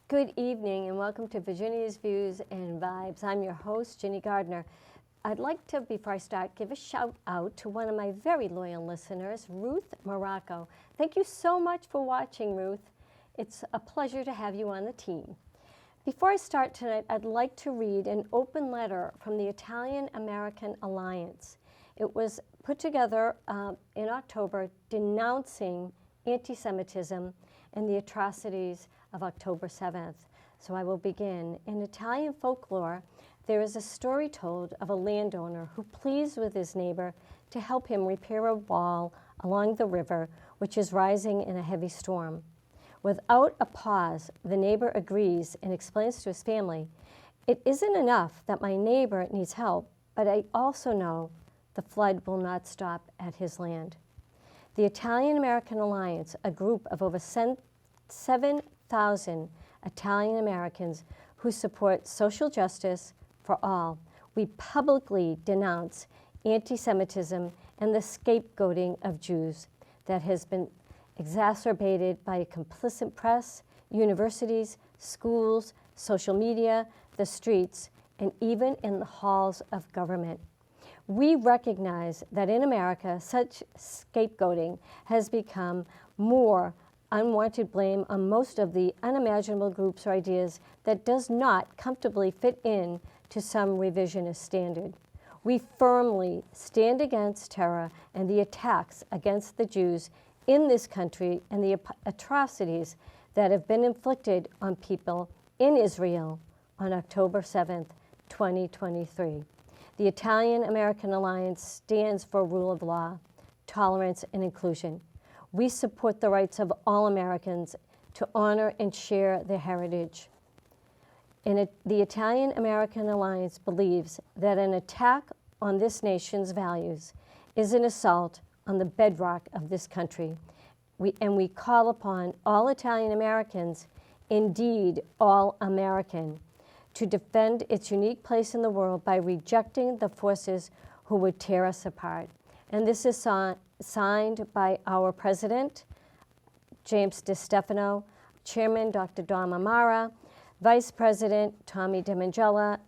Good evening and welcome to Virginia's Views and Vibes. I'm your host, Ginny Gardner. I'd like to, before I start, give a shout out to one of my very loyal listeners, Ruth Morocco. Thank you so much for watching, Ruth. It's a pleasure to have you on the team. Before I start tonight, I'd like to read an open letter from the Italian-American Alliance. It was put together in October denouncing anti-Semitism and the atrocities of October 7th. So I will begin. In Italian folklore, there is a story told of a landowner who pleads with his neighbor to help him repair a wall along the river, which is rising in a heavy storm. Without a pause, the neighbor agrees and explains to his family, "It isn't enough that my neighbor needs help, but I also know the flood will not stop at his land." The Italian-American Alliance, a group of over 7,000 Italian Americans who support social justice for all, we publicly denounce anti-Semitism and the scapegoating of Jews that has been exacerbated by a complicit press, universities, schools, social media, the streets, and even in the halls of government. We recognize that in America, such scapegoating has become more unwanted blame on most of the unimaginable groups or ideas that does not comfortably fit in to some revisionist standard. We firmly stand against terror and the attacks against the Jews in this country and the atrocities that have been inflicted on people in Israel on October 7th, 2023. The Italian-American Alliance stands for rule of law, tolerance, and inclusion. We support the rights of all Americans to honor and share their heritage. The Italian-American Alliance believes that an attack on this nation's values is an assault on the bedrock of this country. We call upon all Italian Americans, indeed all American, to defend its unique place in the world by rejecting the forces who would tear us apart. And this is signed by our President, James DiStefano, Chairman Dr. Dom Amara, Vice President Tommy DeMangela,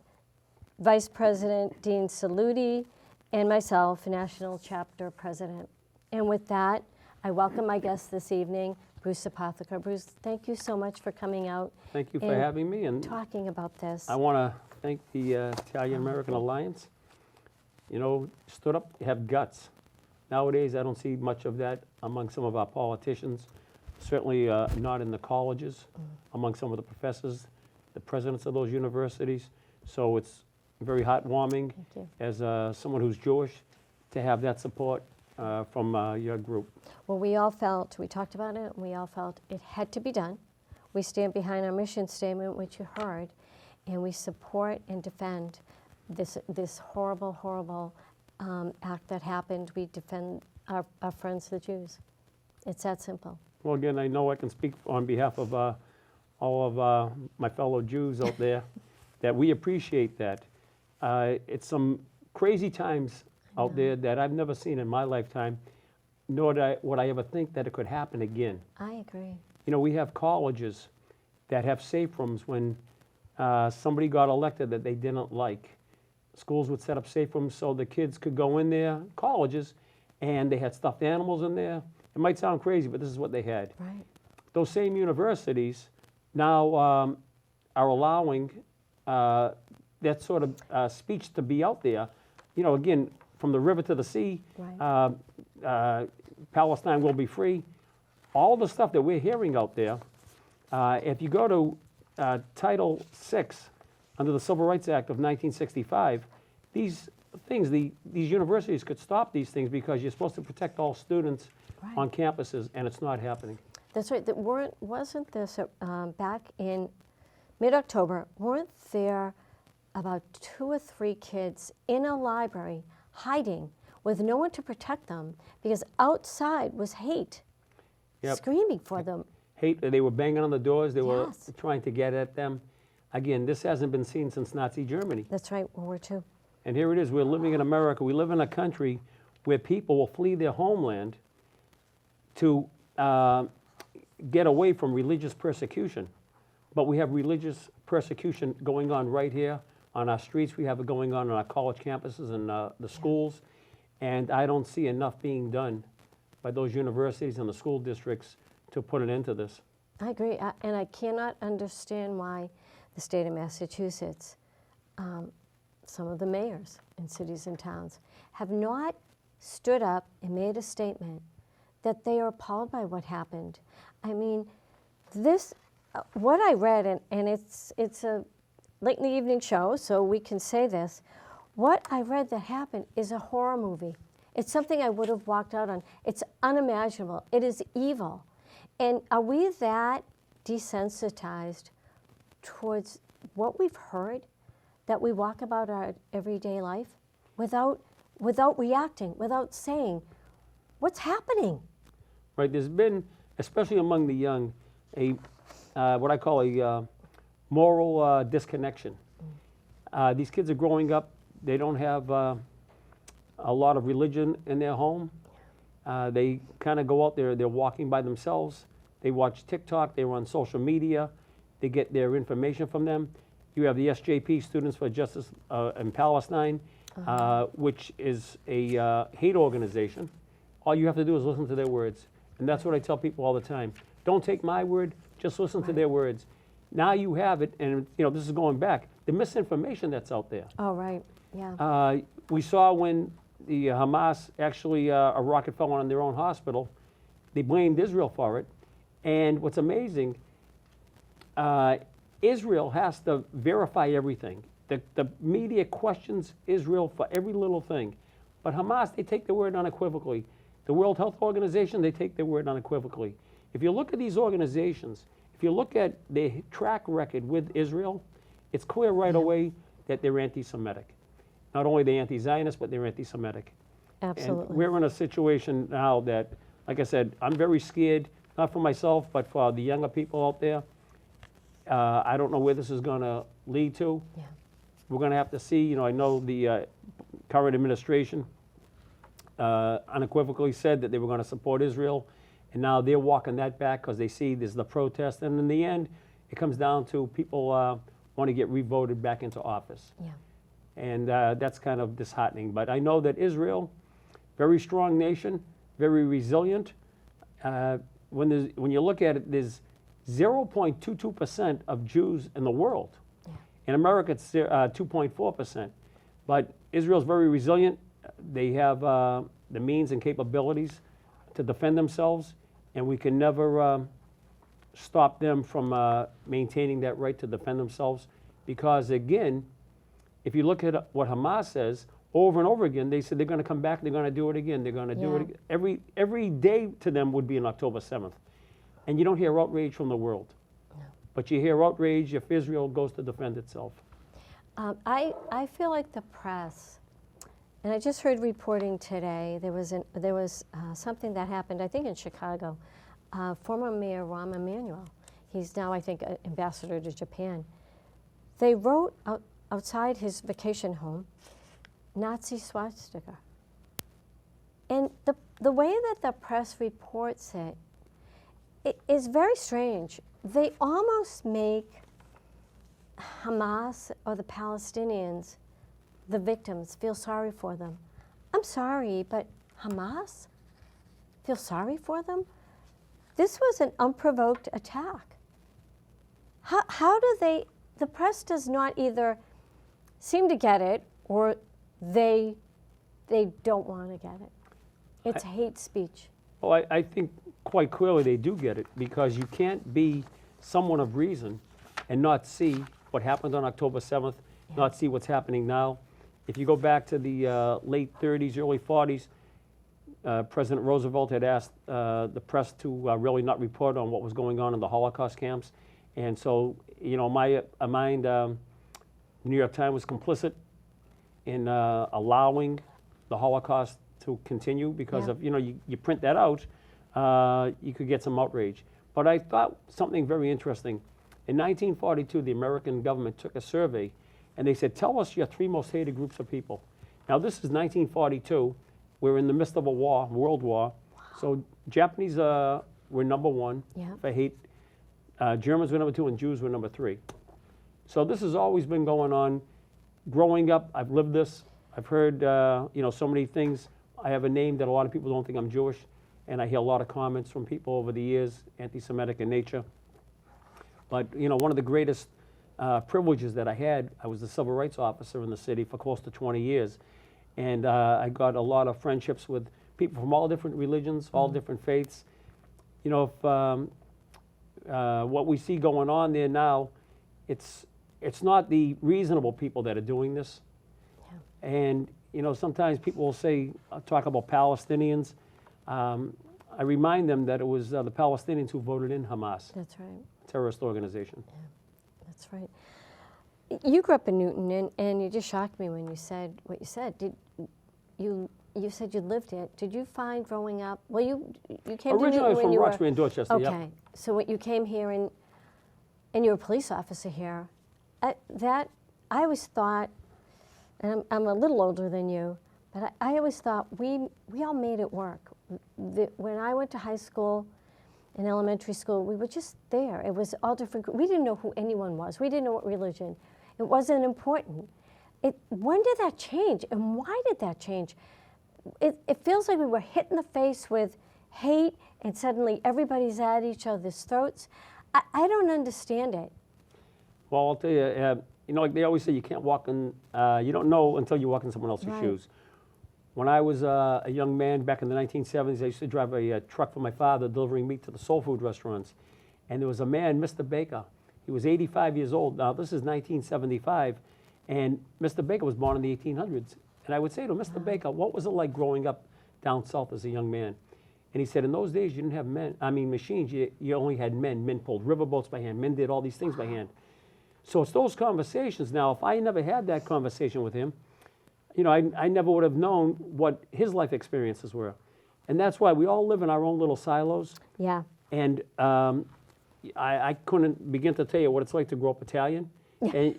Vice President Dean Saludi, and myself, National Chapter President. And with that, I welcome my guest this evening, Bruce Apotheker. Bruce, thank you so much for coming out. Thank you for having me and talking about this. I want to thank the Italian-American Alliance. You know, stood up, have guts. Nowadays, I don't see much of that among some of our politicians, certainly not in the colleges, among some of the professors, the presidents of those universities. So it's very heartwarming as someone who's Jewish to have that support from your group. Well, we talked about it, and we all felt it had to be done. We stand behind our mission statement, which you heard, and we support and defend this horrible, horrible act that happened. We defend our friends, the Jews. It's that simple. Well, again, I know I can speak on behalf of all of my fellow Jews out there that we appreciate that. It's some crazy times out there that I've never seen in my lifetime, nor would I ever think that it could happen again. I agree. You know, we have colleges that have safe rooms when somebody got elected that they didn't like. Schools would set up safe rooms so the kids could go in there, colleges, and they had stuffed animals in there. It might sound crazy, but this is what they had. Right. Those same universities now are allowing that sort of speech to be out there. You know, again, from the river to the sea, Right. Palestine will be free. All the stuff that we're hearing out there, if you go to Title VI under the Civil Rights Act of 1965, these things, these universities could stop these things because you're supposed to protect all students Right. on campuses, and it's not happening. That's right. Wasn't this back in mid-October, weren't there about 2 or 3 kids in a library hiding with no one to protect them because outside was hate screaming for them? Hate, they were banging on the doors, they were Yes. trying to get at them. Again, this hasn't been seen since Nazi Germany. That's right, World War II. And here it is, we're living in America, we live in a country where people will flee their homeland to get away from religious persecution. but we have religious persecution going on right here on our streets. We have it going on our college campuses and the schools. And I don't see enough being done by those universities and the school districts to put an end to this. I agree, and I cannot understand why the state of Massachusetts, some of the mayors in cities and towns, have not stood up and made a statement that they are appalled by what happened. I mean, this, what I read, and it's a late in the evening show, so we can say this. What I read that happened is a horror movie. It's something I would have walked out on. It's unimaginable. It is evil. And are we that desensitized towards what we've heard that we walk about our everyday life without reacting, without saying, what's happening? Right, there's been, especially among the young, what I call a moral disconnection. These kids are growing up, they don't have a lot of religion in their home. They kind of go out there, they're walking by themselves. They watch TikTok, they're on social media, they get their information from them. You have the SJP, Students for Justice in Palestine, which is a hate organization. All you have to do is listen to their words. And that's what I tell people all the time. Don't take my word, just listen to their words. Now you have it, and this is going back, the misinformation that's out there. Oh, right, yeah. We saw when the Hamas actually, a rocket fell on their own hospital, they blamed Israel for it. And what's amazing, Israel has to verify everything. The media questions Israel for every little thing. But Hamas, they take their word unequivocally. The World Health Organization, they take their word unequivocally. If you look at these organizations, if you look at their track record with Israel, it's clear right away that they're anti-Semitic. Not only they're anti-Zionist, but they're anti-Semitic. Absolutely. And we're in a situation now that, like I said, I'm very scared, not for myself, but for the younger people out there. I don't know where this is going to lead to. Yeah. We're going to have to see. I know the current administration unequivocally said that they were going to support Israel, and now they're walking that back because they see there's the protest. And in the end, it comes down to people want to get revoted back into office. Yeah. And that's kind of disheartening. But I know that Israel, very strong nation, very resilient. When you look at it, there's 0.22% of Jews in the world. Yeah. In America, it's 2.4%. But Israel's very resilient. They have the means and capabilities to defend themselves, and we can never stop them from maintaining that right to defend themselves. Because again, if you look at what Hamas says, over and over again, they said they're going to come back, they're going to do it again, they're going to do it again. Every day to them would be on October 7th. And you don't hear outrage from the world. No. But you hear outrage if Israel goes to defend itself. I feel like the press, and I just heard reporting today, there was something that happened, I think in Chicago. Former Mayor Rahm Emanuel, he's now, I think, ambassador to Japan. They wrote outside his vacation home, Nazi swastika. And the way that the press reports it is very strange. They almost make Hamas or the Palestinians, the victims, feel sorry for them. I'm sorry, but Hamas feel sorry for them? This was an unprovoked attack. How do the press does not either seem to get it or they don't want to get it. It's hate speech. Well, I think quite clearly they do get it, because you can't be someone of reason and not see what happened on October 7th, not see what's happening now. If you go back to the late 30s, early 40s, President Roosevelt had asked the press to really not report on what was going on in the Holocaust camps. And so, my mind, New York Times was complicit in allowing the Holocaust to continue because of, you print that out, you could get some outrage. But I thought something very interesting. In 1942, the American government took a survey and they said, tell us your 3 most hated groups of people. Now this is 1942. We're in the midst of a war, world war. Wow. So Japanese were number 1 for hate. Germans were number 2, and Jews were number 3. So this has always been going on. Growing up, I've lived this. I've heard, so many things. I have a name that a lot of people don't think I'm Jewish, and I hear a lot of comments from people over the years, anti-Semitic in nature. But, one of the greatest privileges that I had, I was the civil rights officer in the city for close to 20 years. And I got a lot of friendships with people from all different religions, all different faiths. If what we see going on there now, it's not the reasonable people that are doing this. Yeah. And, sometimes people will say, talk about Palestinians. I remind them that it was the Palestinians who voted in Hamas. That's right. Terrorist organization. Yeah, that's right. You grew up in Newton, and you just shocked me when you said what you said. You said you lived it. Did you find growing up? Well, you came originally to Newton when from you Roxbury and Dorchester. Okay, yep. So when you came here and you were a police officer here, I always thought, and I'm a little older than you, but I always thought we all made it work. When I went to high school, in elementary school, we were just there. It was all different. We didn't know who anyone was. We didn't know what religion. It wasn't important. When did that change, and why did that change? It feels like we were hit in the face with hate, and suddenly everybody's at each other's throats. I don't understand it. Well, I'll tell you, like they always say, you can't walk in, you don't know until you walk in someone else's shoes. When I was a young man back in the 1970s, I used to drive a truck for my father delivering meat to the soul food restaurants. And there was a man, Mr. Baker. He was 85 years old. Now, this is 1975. And Mr. Baker was born in the 1800s. And I would say to him, Mr. Baker, what was it like growing up down south as a young man? And he said, in those days, you didn't have machines. You only had men. Men pulled riverboats by hand. Men did all these things by hand. So it's those conversations. Now, if I never had that conversation with him, I never would have known what his life experiences were. And that's why we all live in our own little silos. Yeah. And I couldn't begin to tell you what it's like to grow up Italian. And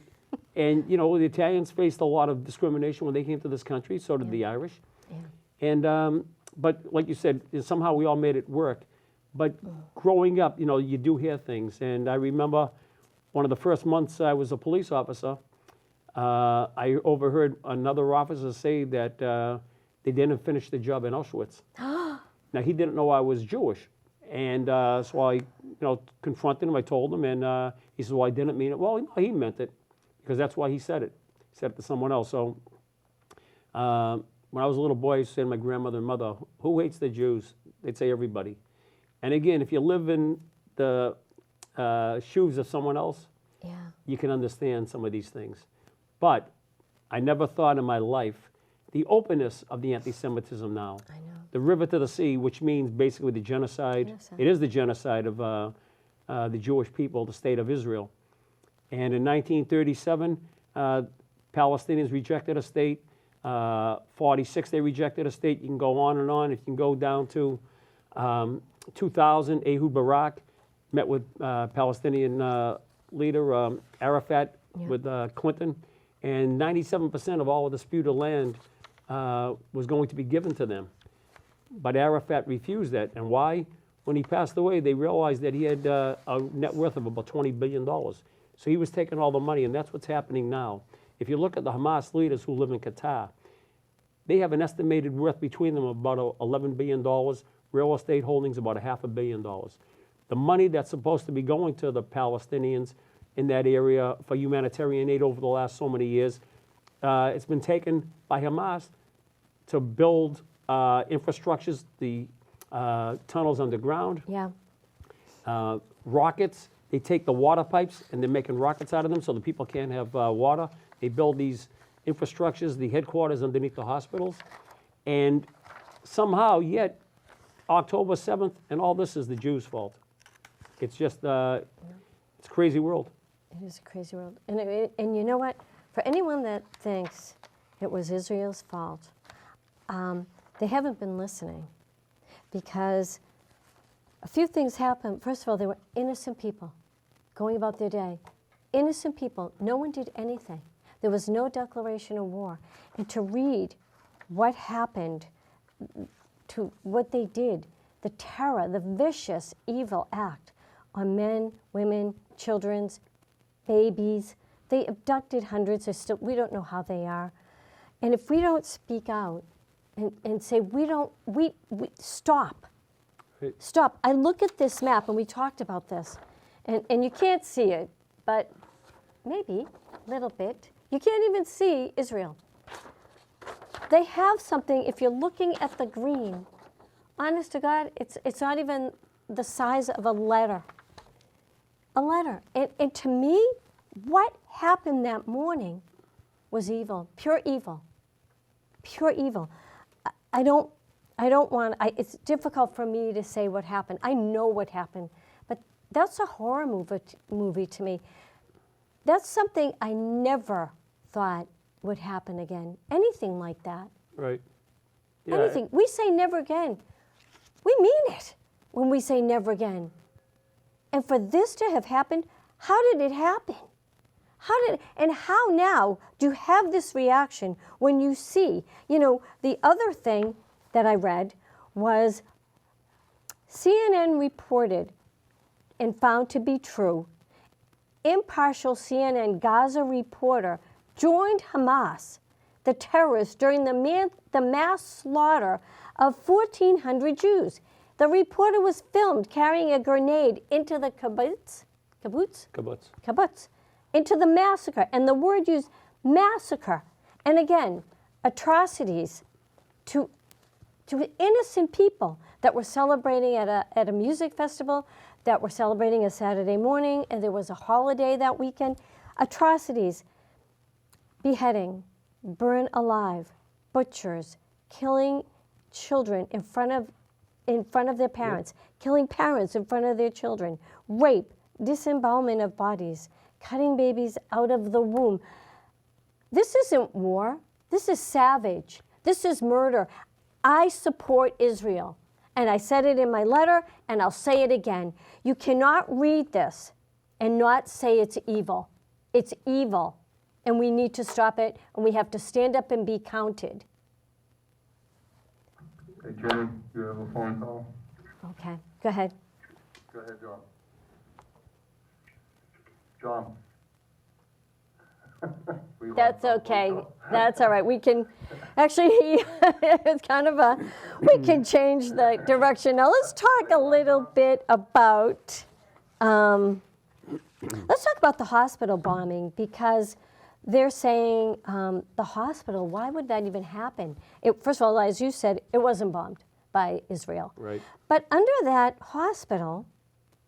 the Italians faced a lot of discrimination when they came to this country, so did the Irish. Yeah. And, but like you said, somehow we all made it work. But growing up, you do hear things. And I remember one of the first months I was a police officer, I overheard another officer say that they didn't finish the job in Auschwitz. Now, he didn't know I was Jewish. And so I, confronted him. I told him, and he said, well, I didn't mean it. Well, he meant it, because that's why he said it. He said it to someone else. So when I was a little boy, I used to say to my grandmother and mother, who hates the Jews? They'd say everybody. And again, if you live in the shoes of someone else, you can understand some of these things. But I never thought in my life the openness of the anti-Semitism now. I know. The river to the sea, which means basically the genocide. It is the genocide of the Jewish people, the state of Israel. And in 1937, Palestinians rejected a state. 46, they rejected a state. You can go on and on. If you can go down to 2000, Ehud Barak met with Palestinian leader Arafat with Clinton. And 97% of all of the disputed land was going to be given to them. But Arafat refused that. And why? When he passed away, they realized that he had a net worth of about $20 billion. So he was taking all the money, and that's what's happening now. If you look at the Hamas leaders who live in Qatar, they have an estimated worth between them of about $11 billion. Real estate holdings about $500 million. The money that's supposed to be going to the Palestinians in that area for humanitarian aid over the last so many years, it's been taken by Hamas to build infrastructures, the tunnels underground, rockets. They take the water pipes and they're making rockets out of them so the people can't have water. They build these infrastructures, the headquarters underneath the hospitals. And somehow, yet, October 7th, and all this is the Jews' fault. It's just, it's a crazy world. It is a crazy world. And you know what? For anyone that thinks it was Israel's fault, they haven't been listening, because a few things happened. First of all, they were innocent people going about their day. Innocent people. No one did anything. There was no declaration of war. And to read what happened, to what they did, the terror, the vicious, evil act on men, women, children's, babies. They abducted hundreds. We don't know how they are. And if we don't speak out and say, we stop. Right. Stop. I look at this map, and we talked about this, and you can't see it, but maybe a little bit. You can't even see Israel. They have something, if you're looking at the green, honest to God, it's not even the size of a letter. A letter. And to me, what happened that morning was evil, pure evil. Pure evil. I don't want, it's difficult for me to say what happened. I know what happened, but that's a horror movie to me. That's something I never thought would happen again. Anything like that. Right. Yeah. Anything. We say never again. We mean it when we say never again. And for this to have happened, how did it happen? How now do you have this reaction when you see, the other thing that I read was CNN reported and found to be true. Impartial CNN Gaza reporter joined Hamas, the terrorists, during the mass slaughter of 1,400 Jews. The reporter was filmed carrying a grenade into the kibbutz, into the massacre, and the word used, massacre. And again, atrocities to innocent people that were celebrating at a music festival, that were celebrating a Saturday morning, and there was a holiday that weekend. Atrocities, beheading, burn alive, butchers, killing children in front of their parents, killing parents in front of their children, rape, disembowelment of bodies, cutting babies out of the womb. This isn't war. This is savage. This is murder. I support Israel. And I said it in my letter, and I'll say it again. You cannot read this and not say it's evil. It's evil. And we need to stop it, and we have to stand up and be counted. Hey, Jenny, you have a phone call? Okay, go ahead. Go ahead, John. John. That's okay. That's all right. We can, actually, it's kind of we can change the direction. Now let's talk a little bit about, the hospital bombing, because they're saying the hospital, why would that even happen? First of all, as you said, it wasn't bombed by Israel. Right. But under that hospital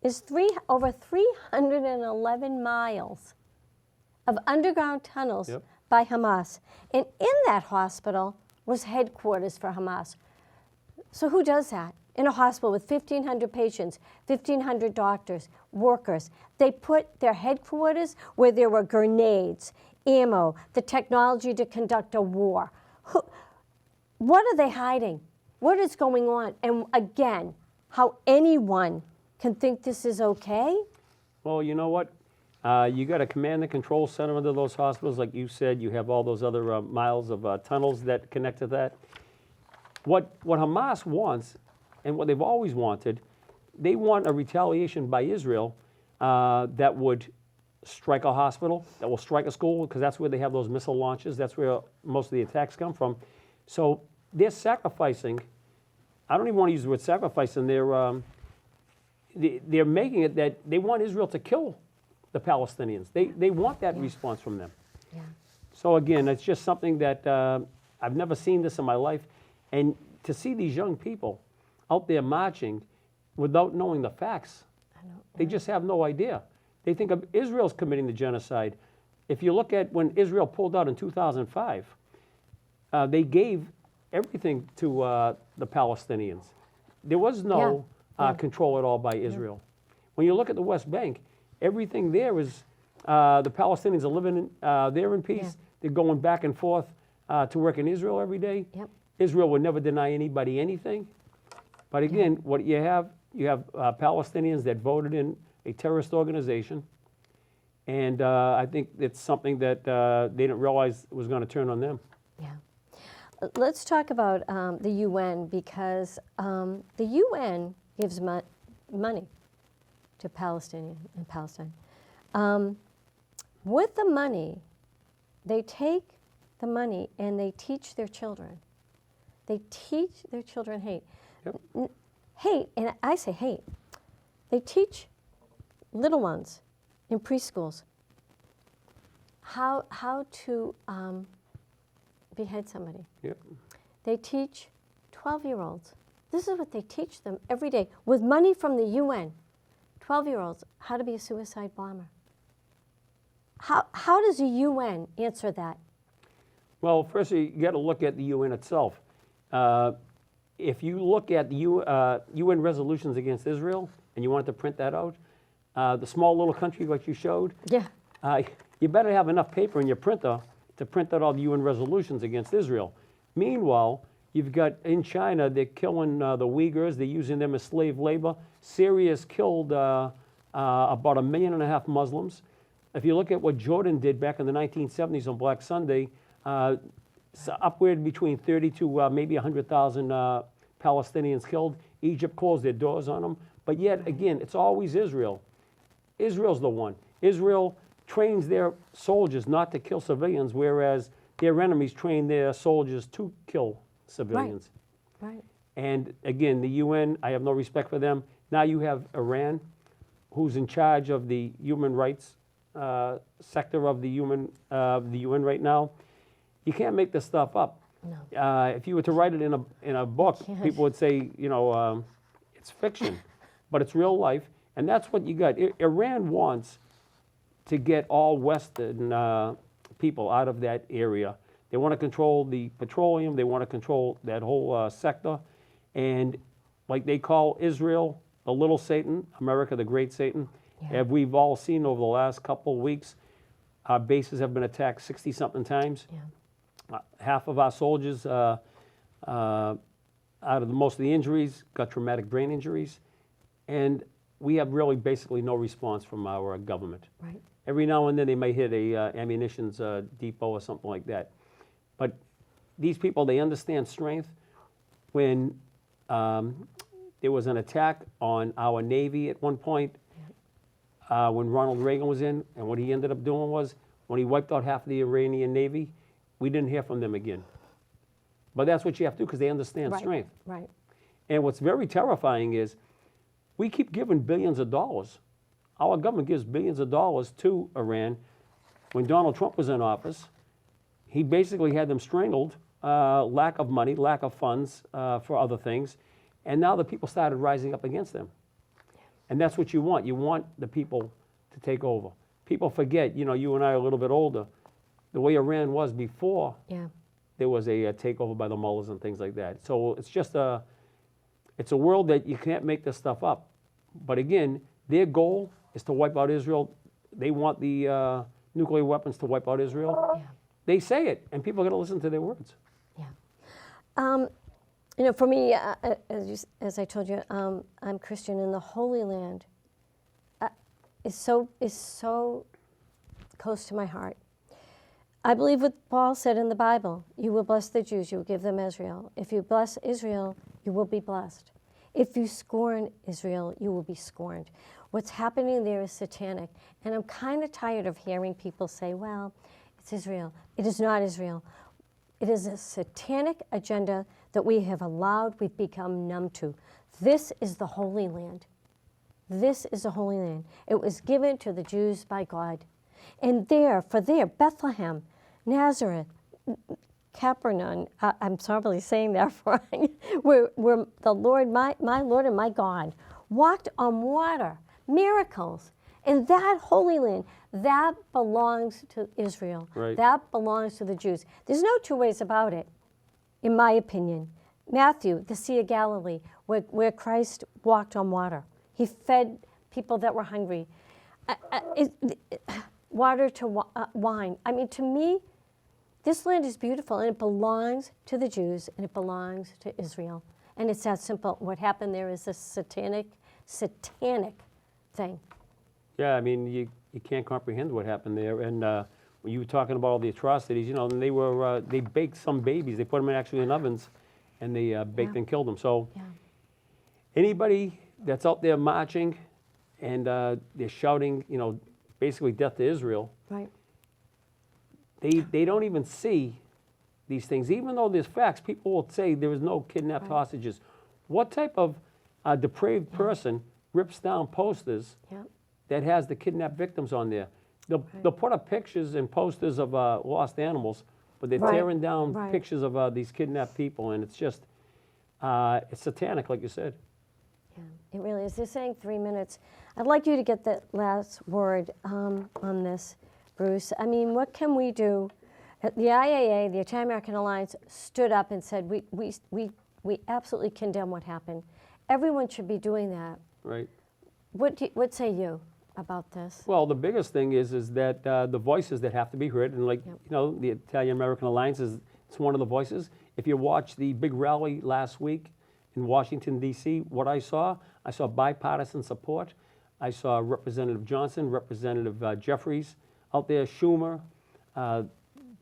is over 311 miles of underground tunnels by Hamas. And in that hospital was headquarters for Hamas. So who does that? In a hospital with 1,500 patients, 1,500 doctors, workers. They put their headquarters where there were grenades, ammo, the technology to conduct a war. What are they hiding? What is going on? And again, how anyone can think this is okay? Well, you know what? You got a command and control center under those hospitals. Like you said, you have all those other miles of tunnels that connect to that. What Hamas wants, and what they've always wanted, they want a retaliation by Israel that would strike a hospital, that will strike a school, because that's where they have those missile launches. That's where most of the attacks come from. So they're sacrificing. I don't even want to use the word sacrificing. They're making it that they want Israel to kill the Palestinians. They want that response from them. Yeah. So again, it's just something that I've never seen this in my life. And to see these young people out there marching without knowing the facts, they just have no idea. They think of Israel's committing the genocide. If you look at when Israel pulled out in 2005, they gave everything to the Palestinians. There was no control at all by Israel. When you look at the West Bank, everything there is, the Palestinians are living there in peace. They're going back and forth to work in Israel every day. Yep. Israel would never deny anybody anything. But again, what you have Palestinians that voted in a terrorist organization. And I think it's something that they didn't realize was going to turn on them. Yeah. Let's talk about the UN, because the UN gives money. to Palestine in Palestine. With the money, they take the money and they teach their children. They teach their children hate. Yep. Hate, and I say hate. They teach little ones in preschools how to behead somebody. Yep. They teach 12-year-olds. This is what they teach them every day with money from the UN. 12-year-olds, how to be a suicide bomber. How does the UN answer that? Well, first you got to look at the UN itself. If you look at the UN resolutions against Israel, and you wanted to print that out, the small little country like you showed, Yeah. You better have enough paper in your printer to print out all the UN resolutions against Israel. Meanwhile, you've got in China, they're killing the Uyghurs, they're using them as slave labor. Syria's killed about 1.5 million Muslims. If you look at what Jordan did back in the 1970s on Black Sunday, upward between 30 to maybe 100,000 Palestinians killed. Egypt closed their doors on them. But yet, again, it's always Israel. Israel's the one. Israel trains their soldiers not to kill civilians, whereas their enemies train their soldiers to kill civilians. Right. And again, the UN, I have no respect for them. Now you have Iran, who's in charge of the human rights sector of the UN right now. You can't make this stuff up. No. If you were to write it in a book, can't. people would say, it's fiction, but it's real life, and that's what you got. Iran wants to get all Western people out of that area. They want to control the petroleum. They want to control that whole sector, and like they call Israel the little Satan, America the great Satan. Yeah. As we've all seen over the last couple of weeks, our bases have been attacked 60-something times. Yeah. Half of our soldiers, out of most of the injuries, got traumatic brain injuries. And we have really basically no response from our government. Right. Every now and then they may hit a ammunitions depot or something like that. But these people, they understand strength. When there was an attack on our Navy at one point, when Ronald Reagan was in, and what he ended up doing was, when he wiped out half of the Iranian Navy, we didn't hear from them again. But that's what you have to do, because they understand Right. strength. Right. And what's very terrifying is we keep giving billions of dollars. Our government gives billions of dollars to Iran. When Donald Trump was in office, he basically had them strangled, lack of money, lack of funds for other things. And now the people started rising up against them. And that's what you want. You want the people to take over. People forget, you and I are a little bit older, the way Iran was before Yeah. there was a takeover by the mullahs and things like that. So it's just it's a world that you can't make this stuff up. But again, their goal is to wipe out Israel. They want the nuclear weapons to wipe out Israel. Yeah. They say it, and people are going to listen to their words. Yeah. For me, as I told you, I'm Christian, and the Holy Land is so close to my heart. I believe what Paul said in the Bible: "You will bless the Jews; you will give them Israel. If you bless Israel, you will be blessed. If you scorn Israel, you will be scorned." What's happening there is satanic, and I'm kind of tired of hearing people say, "Well, it's Israel." It is not Israel. It is a satanic agenda that we have allowed, we've become numb to. This is the Holy Land. This is the Holy Land. It was given to the Jews by God. And Bethlehem, Nazareth, Capernaum, I'm probably saying that wrong, where the Lord, my Lord and my God, walked on water, miracles. And that Holy Land, that belongs to Israel. Right. That belongs to the Jews. There's no two ways about it, in my opinion. Matthew, the Sea of Galilee, where Christ walked on water. He fed people that were hungry. Water to wine. I mean, to me, this land is beautiful, and it belongs to the Jews, and it belongs to Israel. And it's that simple. What happened there is a satanic thing. Yeah, I mean, you can't comprehend what happened there. And when you were talking about all the atrocities, and they baked some babies. They put them actually in ovens, and they baked and killed them. So Yeah. anybody that's out there marching and they're shouting, you know, basically death to Israel. Right. They don't even see these things. Even though there's facts, people will say there was no kidnapped hostages. What type of depraved person rips down posters Yeah. that has the kidnapped victims on there? They'll put up pictures and posters of lost animals, but they're Right, tearing down right. pictures of these kidnapped people, and it's just, it's satanic, like you said. Yeah, it really is. They're saying 3 minutes. I'd like you to get the last word on this, Bruce. I mean, what can we do? The IAA, the Italian American Alliance, stood up and said, we absolutely condemn what happened. Everyone should be doing that. Right. What say you about this? Well, the biggest thing is that the voices that have to be heard, and like, Yep. you know, the Italian American Alliance it's one of the voices. If you watch the big rally last week in Washington, D.C., what I saw bipartisan support. I saw Representative Johnson, Representative Jeffries out there, Schumer,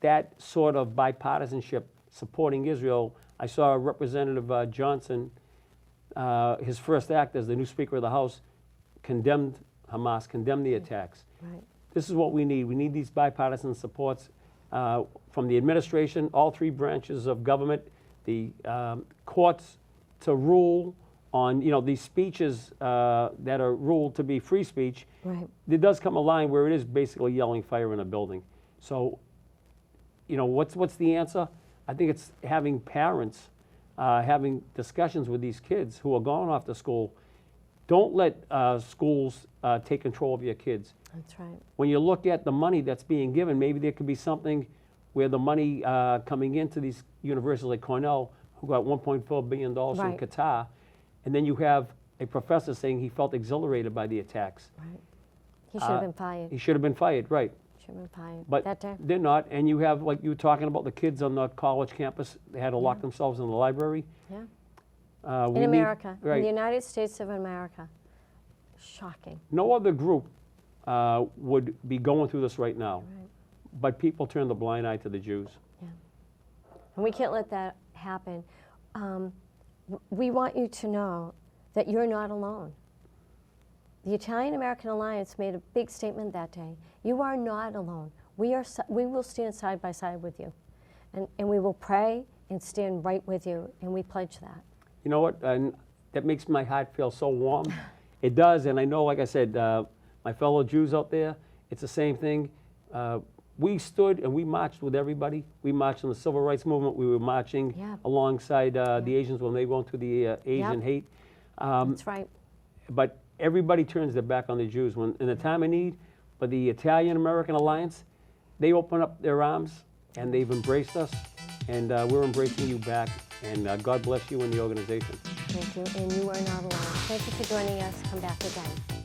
that sort of bipartisanship supporting Israel. I saw Representative Johnson, his first act as the new Speaker of the House, condemned Hamas, condemned the attacks. Right. This is what we need. We need these bipartisan supports from the administration, all three branches of government, the courts to rule on, you know, these speeches that are ruled to be free speech. Right. There does come a line where it is basically yelling fire in a building. So, you know, what's the answer? I think it's having parents having discussions with these kids who are going off to school. Don't let schools take control of your kids. That's right. When you look at the money that's being given, maybe there could be something where the money coming into these universities like Cornell, who got $1.4 billion Right. from Qatar, and then you have a professor saying he felt exhilarated by the attacks. Right. He should have been fired. He should have been fired, right. Should have been fired. But that day. they're not, and you have, like you were talking about the kids on the college campus, they had to lock themselves in the library. Yeah. We In need- America, in right. the United States of America. Shocking. No other group would be going through this right now, Right. but people turn the blind eye to the Jews. Yeah. And we can't let that happen. We want you to know that you're not alone. The Italian American Alliance made a big statement that day. You are not alone. We will stand side by side with you. And we will pray and stand right with you, and we pledge that. You know what? And that makes my heart feel so warm. It does, and I know, like I said, my fellow Jews out there, it's the same thing. We stood and we marched with everybody. We marched in the Civil Rights Movement. We were marching Yeah. alongside the Asians when they went through the Asian Yep. hate. That's right. But everybody turns their back on the Jews when in the time of need. But the Italian American Alliance, they open up their arms and they've embraced us, and we're embracing you back. And God bless you and the organization. Thank you. And you are not alone. Thank you for joining us. Come back again.